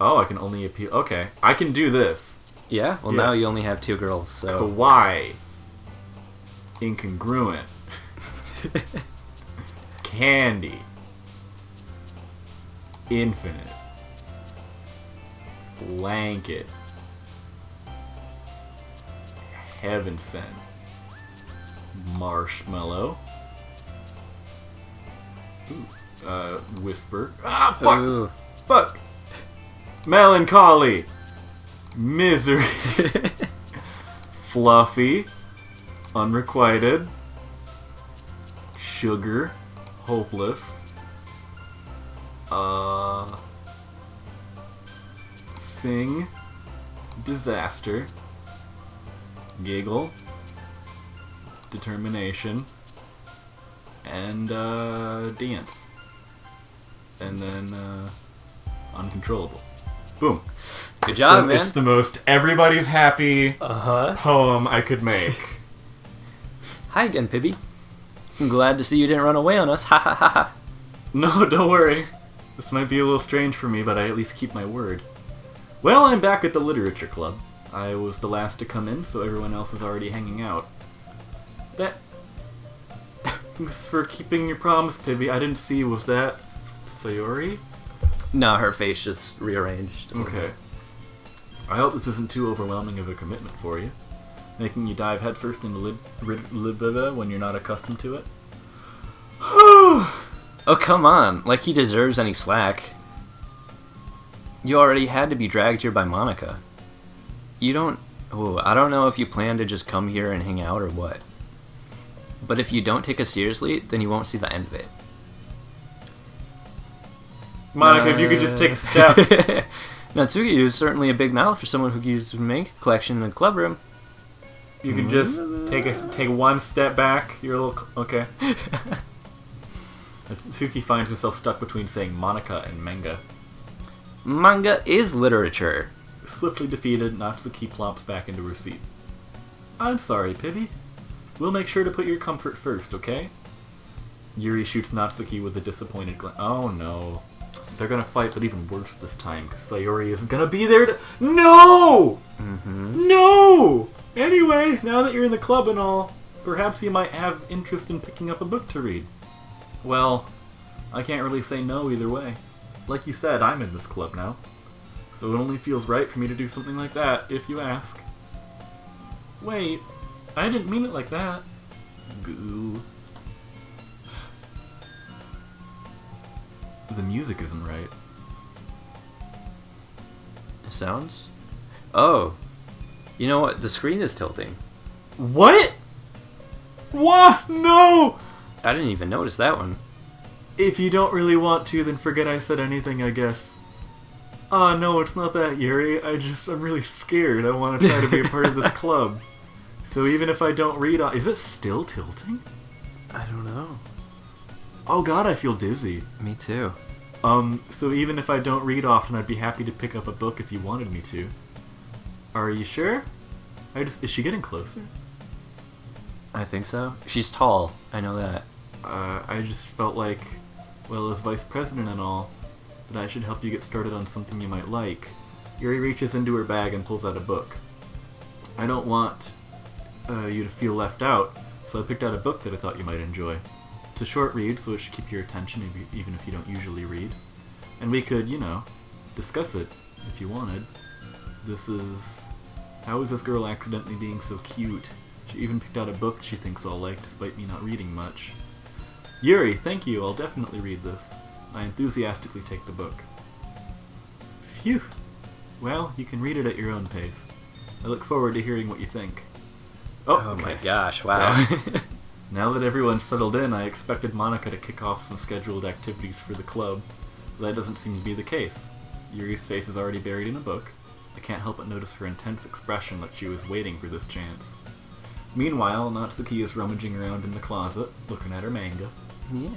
Oh, I can only appeal. Okay, I can do this. Yeah? Well, now you only have 2 girls, so... Kawaii. Incongruent. Candy. Infinite. Blanket. Heaven sent. Marshmallow. Ooh. Whisper. Ah, fuck! Ooh. Fuck! Melancholy. Misery. Fluffy. Unrequited. Sugar. Hopeless. Sing. Disaster. Giggle. Determination. And dance. And then uncontrollable. Boom. Good job, man. It's the most everybody's happy poem I could make. Hi again, Pibby. I'm glad to see you didn't run away on us. Ha ha ha ha. No, don't worry. This might be a little strange for me, but I at least keep my word. Well, I'm back at the Literature Club. I was the last to come in, so everyone else is already hanging out. Thanks for keeping your promise, Pibby. I didn't see, was that Sayori? No, her face just rearranged. Okay. I hope this isn't too overwhelming of a commitment for you. Making you dive headfirst into Libida when you're not accustomed to it. Oh, come on. Like he deserves any slack. You already had to be dragged here by Monica. You don't... Oh, I don't know if you plan to just come here and hang out or what. But if you don't take us seriously, then you won't see the end of it. Monica, if you could just take a step. Natsuki is certainly a big mouth for someone who uses a manga collection in the club room. You can just take one step back. You're a little... Okay. Natsuki finds himself stuck between saying Monica and manga. Manga is literature. Swiftly defeated, Natsuki plops back into her seat. I'm sorry, Pibby. We'll make sure to put your comfort first, okay? Yuri shoots Natsuki with a disappointed glance. Oh no. They're gonna fight, but even worse this time, because Sayori isn't gonna be there to... No! No! Anyway, now that you're in the club and all, perhaps you might have interest in picking up a book to read. Well, I can't really say no either way. Like you said, I'm in this club now. So it only feels right for me to do something like that, if you ask. Wait, I didn't mean it like that. Goo. The music isn't right. The sounds? Oh. You know what? The screen is tilting. What? What? No! I didn't even notice that one. If you don't really want to, then forget I said anything, I guess. No, it's not that, Yuri. I'm really scared. I want to try to be a part of this club. So even if I don't read on... Is it still tilting? I don't know. Oh god, I feel dizzy. Me too. So even if I don't read often, I'd be happy to pick up a book if you wanted me to. Are you sure? Is she getting closer? I think so. She's tall. I know that. I just felt like, well, as vice president and all, that I should help you get started on something you might like. Yuri reaches into her bag and pulls out a book. I don't want you to feel left out, so I picked out a book that I thought you might enjoy. It's a short read, so it should keep your attention even if you don't usually read. And we could, discuss it if you wanted. This is... How is this girl accidentally being so cute? She even picked out a book she thinks I'll like despite me not reading much. Yuri, thank you, I'll definitely read this. I enthusiastically take the book. Phew. Well, you can read it at your own pace. I look forward to hearing what you think. Oh okay. My gosh, wow. Now that everyone's settled in, I expected Monica to kick off some scheduled activities for the club, but that doesn't seem to be the case. Yuri's face is already buried in a book. I can't help but notice her intense expression like she was waiting for this chance. Meanwhile, Natsuki is rummaging around in the closet, looking at her manga. Yeah.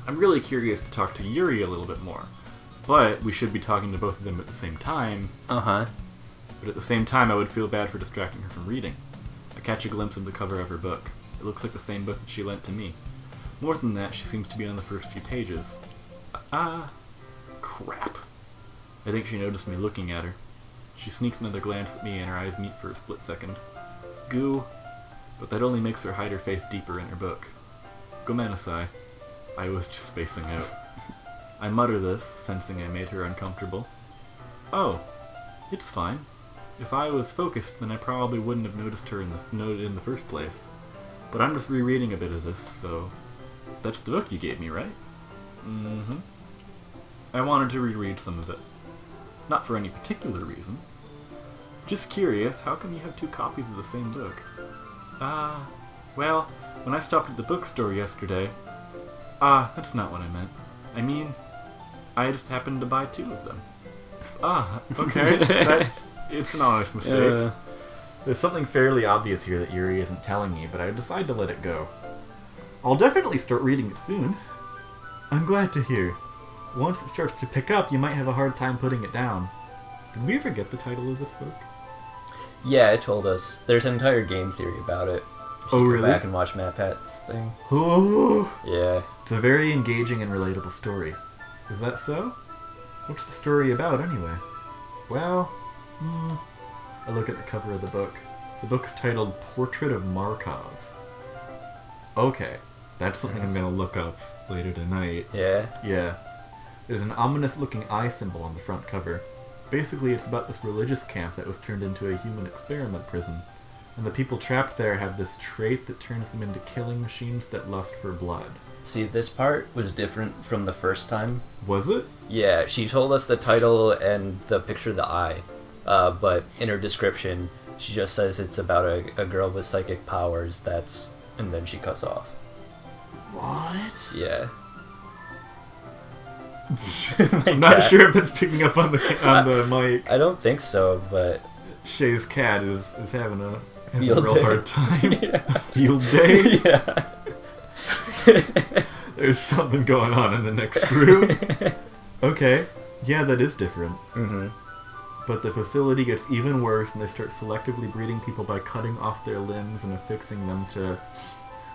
I'm really curious to talk to Yuri a little bit more, but we should be talking to both of them at the same time. Uh-huh. But at the same time, I would feel bad for distracting her from reading. I catch a glimpse of the cover of her book. It looks like the same book that she lent to me. More than that, she seems to be on the first few pages. Crap. I think she noticed me looking at her. She sneaks another glance at me and her eyes meet for a split second. Goo. But that only makes her hide her face deeper in her book. Gomenasai. I was just spacing out. I mutter this, sensing I made her uncomfortable. Oh, it's fine. If I was focused, then I probably wouldn't have noticed her in the first place. But I'm just rereading a bit of this, so... That's the book you gave me, right? Mm-hmm. I wanted to reread some of it. Not for any particular reason. Just curious, how come you have 2 copies of the same book? Well, when I stopped at the bookstore yesterday... that's not what I meant. I mean, I just happened to buy 2 of them. Okay, it's an honest mistake. There's something fairly obvious here that Yuri isn't telling me, but I decide to let it go. I'll definitely start reading it soon. I'm glad to hear. Once it starts to pick up, you might have a hard time putting it down. Did we ever get the title of this book? Yeah, it told us. There's an entire game theory about it. Oh, really? Go back and watch Matt Pat's thing. Oh! Yeah. It's a very engaging and relatable story. Is that so? What's the story about, anyway? Well, I look at the cover of the book. The book's titled Portrait of Markov. Okay, that's something I'm gonna look up later tonight. Yeah? Yeah. There's an ominous-looking eye symbol on the front cover. Basically, it's about this religious camp that was turned into a human experiment prison. And the people trapped there have this trait that turns them into killing machines that lust for blood. See, this part was different from the first time. Was it? Yeah, she told us the title and the picture of the eye. But in her description, she just says it's about a girl with psychic powers and then she cuts off. What? Yeah. I'm not sure if that's picking up on the mic. I don't think so, but... Shay's cat is having a Field real day. hard time. Yeah. Field day? Yeah. There's something going on in the next room. Okay. Yeah, that is different. Mm-hmm. But the facility gets even worse and they start selectively breeding people by cutting off their limbs and affixing them to...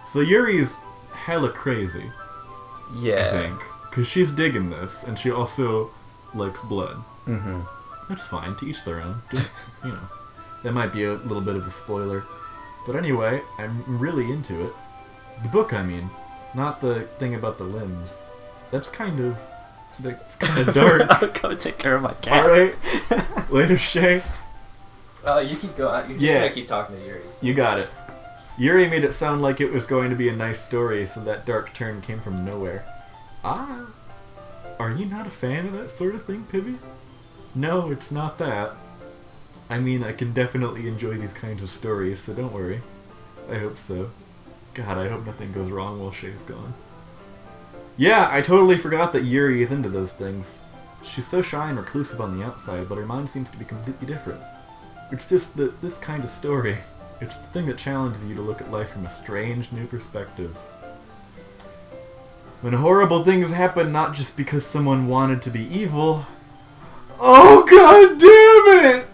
So Yuri's hella crazy, Yeah. I think. Because she's digging this, and she also likes blood. Mm-hmm. That's fine, to each their own. Just, that might be a little bit of a spoiler. But anyway, I'm really into it. The book, I mean. Not the thing about the limbs. That's kind of dark. I'll go take care of my cat. Alright. Later, Shay. You keep going. You're just Yeah. gonna keep talking to Yuri. You got it. Yuri made it sound like it was going to be a nice story, so that dark turn came from nowhere. Are you not a fan of that sort of thing, Pibby? No, it's not that. I mean, I can definitely enjoy these kinds of stories, so don't worry. I hope so. God, I hope nothing goes wrong while Shay's gone. Yeah, I totally forgot that Yuri is into those things. She's so shy and reclusive on the outside, but her mind seems to be completely different. It's just this kind of story. It's the thing that challenges you to look at life from a strange new perspective. When horrible things happen not just because someone wanted to be evil... Oh, god damn it!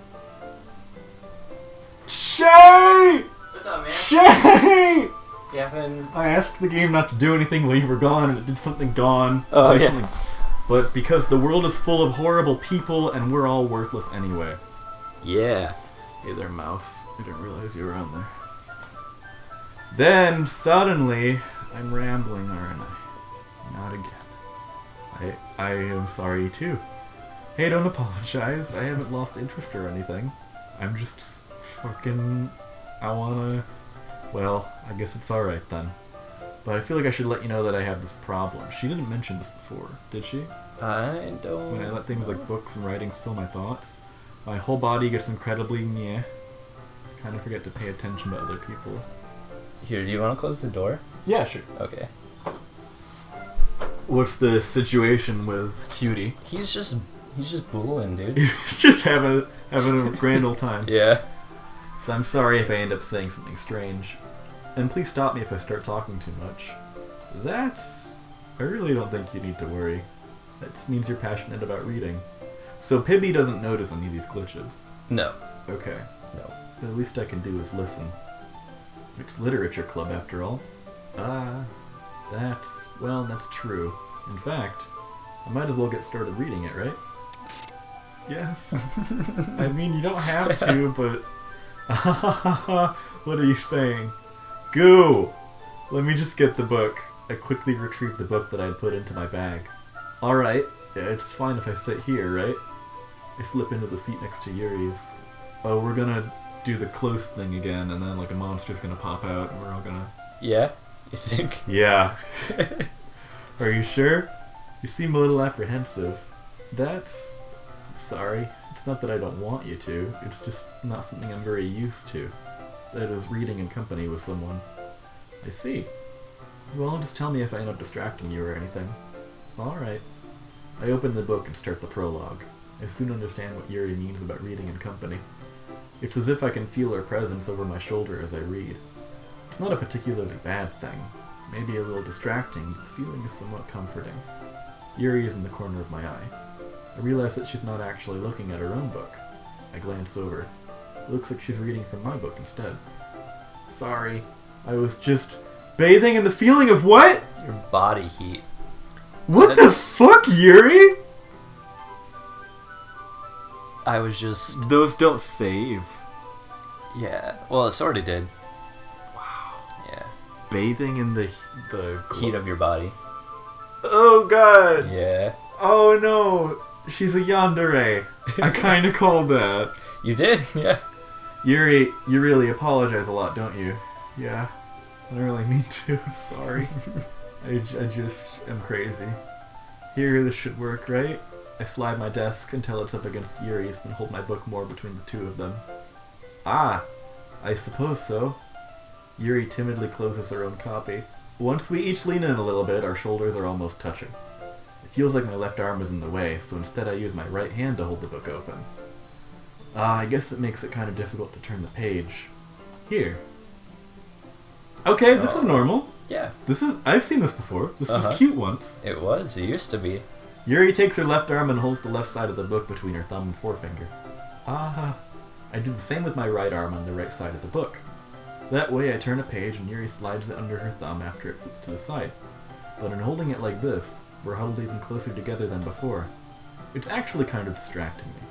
Shay! What's up, man? Shay! Gavin. I asked the game not to do anything while you were gone, and it did something gone. Oh, Did yeah. something. But because the world is full of horrible people, and we're all worthless anyway. Yeah. Hey there, mouse. I didn't realize you were on there. Then, suddenly, I'm rambling, aren't I? Not again. I am sorry, too. Hey, don't apologize. I haven't lost interest or anything. I'm just fucking... I wanna... Well, I guess it's alright then. But I feel like I should let you know that I have this problem. She didn't mention this before, did she? I don't... When I let things like books and writings fill my thoughts, my whole body gets incredibly meh. I kind of forget to pay attention to other people. Here, do you want to close the door? Yeah, sure. Okay. What's the situation with Cutie? He's just booling, dude. He's just having a grand old time. Yeah. So I'm sorry if I end up saying something strange. And please stop me if I start talking too much. I really don't think you need to worry. That just means you're passionate about reading. So Pibby doesn't notice any of these glitches. No. Okay. No. The least I can do is listen. It's literature club after all. That's true. In fact, I might as well get started reading it, right? Yes. I mean, you don't have to, but... What are you saying? Goo! Let me just get the book. I quickly retrieved the book that I had put into my bag. Alright, it's fine if I sit here, right? I slip into the seat next to Yuri's. Oh, we're gonna do the close thing again, and then like a monster's gonna pop out, and we're all gonna... Yeah? You think? Yeah. Are you sure? You seem a little apprehensive. That's... Sorry. It's not that I don't want you to. It's just not something I'm very used to. That is reading in company with someone. I see. Well, just tell me if I end up distracting you or anything. Alright. I open the book and start the prologue. I soon understand what Yuri means about reading in company. It's as if I can feel her presence over my shoulder as I read. It's not a particularly bad thing. Maybe a little distracting, but the feeling is somewhat comforting. Yuri is in the corner of my eye. I realize that she's not actually looking at her own book. I glance over. It looks like she's reading from my book instead. Sorry. I was just bathing in the feeling of what? Your body heat. What the fuck, Yuri? I was just... Those don't save. Yeah. Well, it sort of did. Wow. Yeah. Bathing in the Heat of your body. Oh god. Yeah. Oh no. She's a yandere. I kind of called that. You did? Yeah. Yuri, you really apologize a lot, don't you? Yeah. I don't really mean to. Sorry. I just am crazy. Here, this should work, right? I slide my desk until it's up against Yuri's and hold my book more between the two of them. Ah, I suppose so. Yuri timidly closes her own copy. Once we each lean in a little bit, our shoulders are almost touching. It feels like my left arm is in the way, so instead I use my right hand to hold the book open. I guess it makes it kind of difficult to turn the page. Here. Okay, this is normal. Yeah. I've seen this before. This was cute once. It was. It used to be. Yuri takes her left arm and holds the left side of the book between her thumb and forefinger. Ah. I do the same with my right arm on the right side of the book. That way I turn a page and Yuri slides it under her thumb after it flips to the side. But in holding it like this, we're huddled even closer together than before. It's actually kind of distracting me.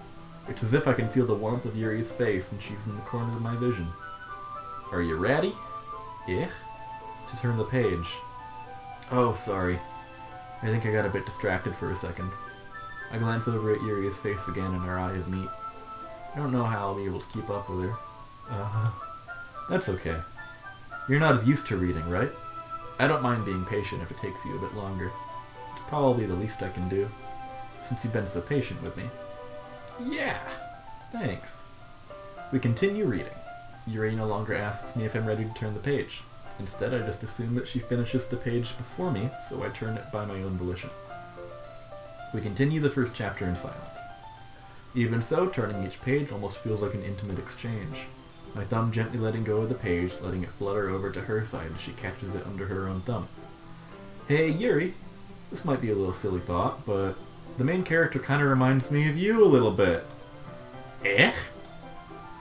It's as if I can feel the warmth of Yuri's face and she's in the corner of my vision. Are you ready? Yeah? To turn the page. Oh, sorry. I think I got a bit distracted for a second. I glance over at Yuri's face again and our eyes meet. I don't know how I'll be able to keep up with her. That's okay. You're not as used to reading, right? I don't mind being patient if it takes you a bit longer. It's probably the least I can do, since you've been so patient with me. Yeah! Thanks. We continue reading. Yuri no longer asks me if I'm ready to turn the page. Instead, I just assume that she finishes the page before me, so I turn it by my own volition. We continue the first chapter in silence. Even so, turning each page almost feels like an intimate exchange. My thumb gently letting go of the page, letting it flutter over to her side as she catches it under her own thumb. Hey, Yuri. This might be a little silly thought, but the main character kind of reminds me of you a little bit. Eh?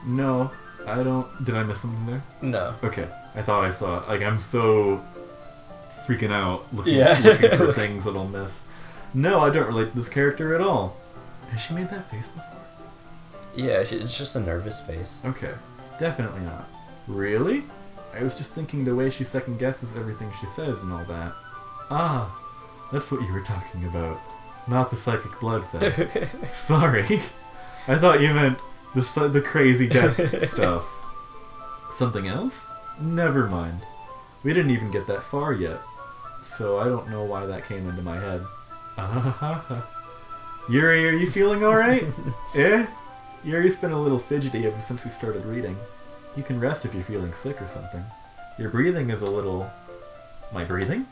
No, I don't... Did I miss something there? No. Okay. I thought I saw it. Like, I'm so freaking out looking for things that I'll miss. No, I don't relate to this character at all. Has she made that face before? Yeah, it's just a nervous face. Okay. Definitely not. Really? I was just thinking the way she second guesses everything she says and all that. Ah, that's what you were talking about. Not the psychic blood thing. Sorry. I thought you meant the crazy death stuff. Something else? Never mind. We didn't even get that far yet. So I don't know why that came into my head. Yuri, are you feeling alright? Eh? Yuri's been a little fidgety ever since we started reading. You can rest if you're feeling sick or something. Your breathing is a little... My breathing?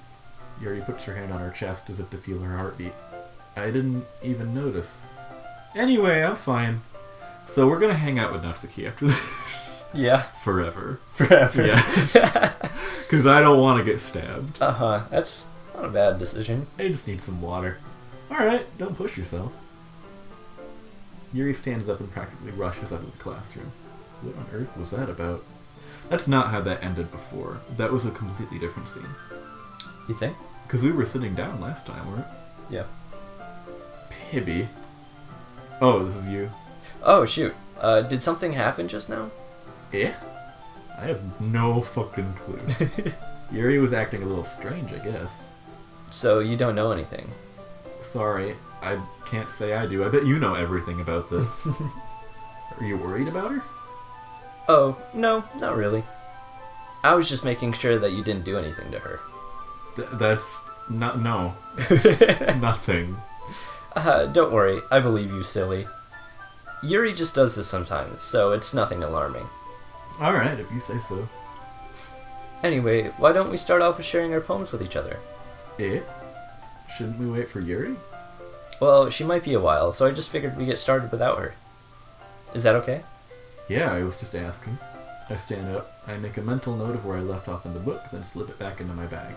Yuri puts her hand on her chest as if to feel her heartbeat. I didn't even notice. Anyway, I'm fine. So we're gonna hang out with Natsuki after this. Yeah. Forever. Forever. Yes. Because I don't want to get stabbed. That's not a bad decision. I just need some water. Alright, don't push yourself. Yuri stands up and practically rushes out of the classroom. What on earth was that about? That's not how that ended before. That was a completely different scene. You think? Because we were sitting down last time, weren't Yeah. Pibby. Oh, this is you. Oh, shoot. Did something happen just now? Eh? I have no fucking clue. Yuri was acting a little strange, I guess. So you don't know anything? Sorry, I can't say I do. I bet you know everything about this. Are you worried about her? Oh, no, not really. I was just making sure that you didn't do anything to her. That's not... no. Nothing. Don't worry, I believe you, silly. Yuri just does this sometimes, so it's nothing alarming. Alright, if you say so. Anyway, why don't we start off with sharing our poems with each other? Eh? Shouldn't we wait for Yuri? Well, she might be a while, so I just figured we'd get started without her. Is that okay? Yeah, I was just asking. I stand up, I make a mental note of where I left off in the book, then slip it back into my bag.